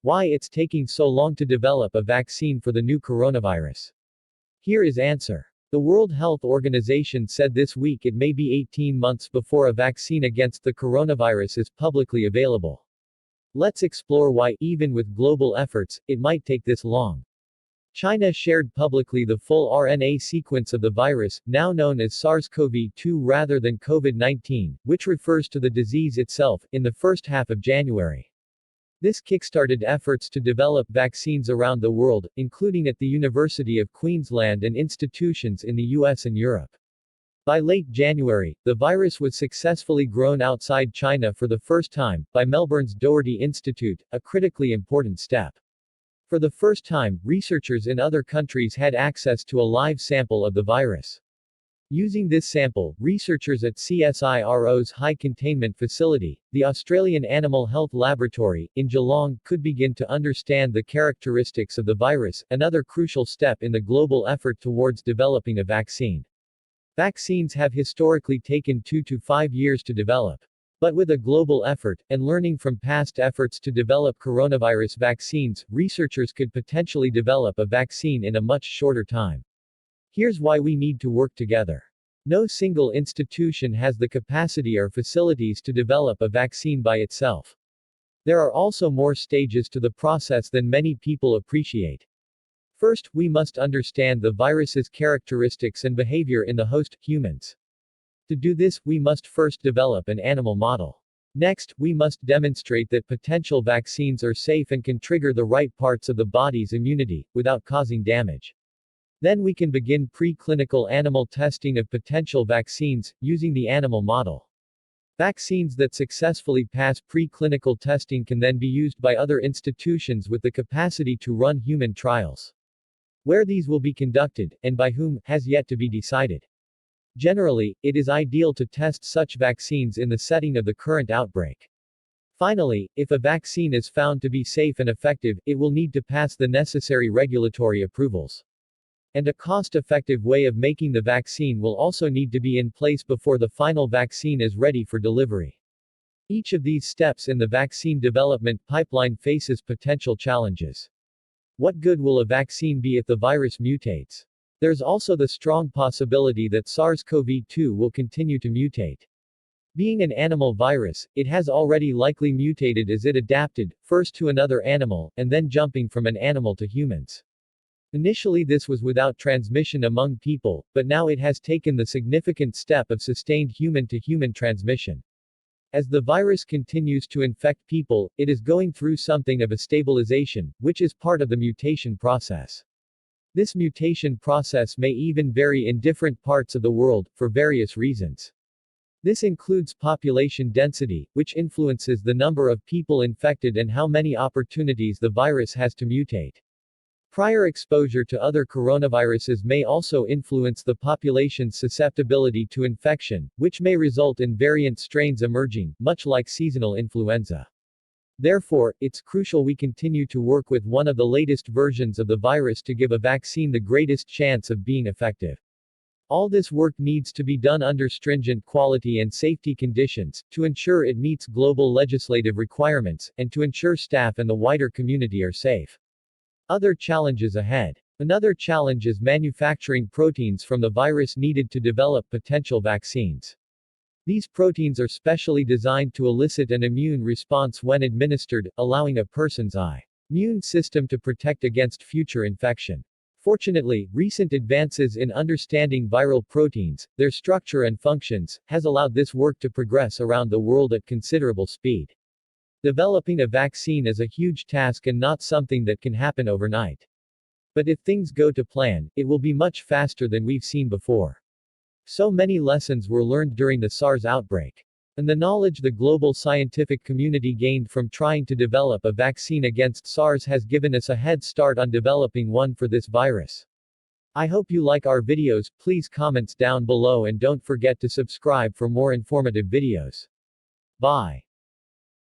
Why it's taking so long to develop a vaccine for the new coronavirus. Here is answer. The World Health Organization said this week it may be 18 months before a vaccine against the coronavirus is publicly available. Let's explore why, even with global efforts, it might take this long. China shared publicly the full RNA sequence of the virus, now known as SARS-CoV-2 rather than COVID-19, which refers to the disease itself, in the first half of January. This kickstarted efforts to develop vaccines around the world, including at the University of Queensland and institutions in the US and Europe. By late January, the virus was successfully grown outside China for the first time, by Melbourne's Doherty Institute, a critically important step. For the first time, researchers in other countries had access to a live sample of the virus. Using this sample, researchers at CSIRO's High Containment Facility, the Australian Animal Health Laboratory, in Geelong, could begin to understand the characteristics of the virus, another crucial step in the global effort towards developing a vaccine. Vaccines have historically taken 2 to 5 years to develop. But with a global effort, and learning from past efforts to develop coronavirus vaccines, researchers could potentially develop a vaccine in a much shorter time. Here's why we need to work together. No single institution has the capacity or facilities to develop a vaccine by itself. There are also more stages to the process than many people appreciate. First, we must understand the virus's characteristics and behavior in the host, humans. To do this, we must first develop an animal model. Next, we must demonstrate that potential vaccines are safe and can trigger the right parts of the body's immunity, without causing damage. Then we can begin preclinical animal testing of potential vaccines, using the animal model. Vaccines that successfully pass preclinical testing can then be used by other institutions with the capacity to run human trials. Where these will be conducted, and by whom, has yet to be decided. Generally, it is ideal to test such vaccines in the setting of the current outbreak. Finally, if a vaccine is found to be safe and effective, it will need to pass the necessary regulatory approvals. And a cost-effective way of making the vaccine will also need to be in place before the final vaccine is ready for delivery. Each of these steps in the vaccine development pipeline faces potential challenges. What good will a vaccine be if the virus mutates? There's also the strong possibility that SARS-CoV-2 will continue to mutate. Being an animal virus, it has already likely mutated as it adapted, first to another animal, and then jumping from an animal to humans. Initially this was without transmission among people, but now it has taken the significant step of sustained human-to-human transmission. As the virus continues to infect people, it is going through something of a stabilization, which is part of the mutation process. This mutation process may even vary in different parts of the world, for various reasons. This includes population density, which influences the number of people infected and how many opportunities the virus has to mutate. Prior exposure to other coronaviruses may also influence the population's susceptibility to infection, which may result in variant strains emerging, much like seasonal influenza. Therefore, it's crucial we continue to work with one of the latest versions of the virus to give a vaccine the greatest chance of being effective. All this work needs to be done under stringent quality and safety conditions, to ensure it meets global legislative requirements, and to ensure staff and the wider community are safe. Other challenges ahead. Another challenge is manufacturing proteins from the virus needed to develop potential vaccines. These proteins are specially designed to elicit an immune response when administered, allowing a person's immune system to protect against future infection. Fortunately, recent advances in understanding viral proteins, their structure and functions, has allowed this work to progress around the world at considerable speed. Developing a vaccine is a huge task and not something that can happen overnight. But if things go to plan, it will be much faster than we've seen before. So many lessons were learned during the SARS outbreak. And the knowledge the global scientific community gained from trying to develop a vaccine against SARS has given us a head start on developing one for this virus. I hope you like our videos. Please comments down below and don't forget to subscribe for more informative videos. Bye.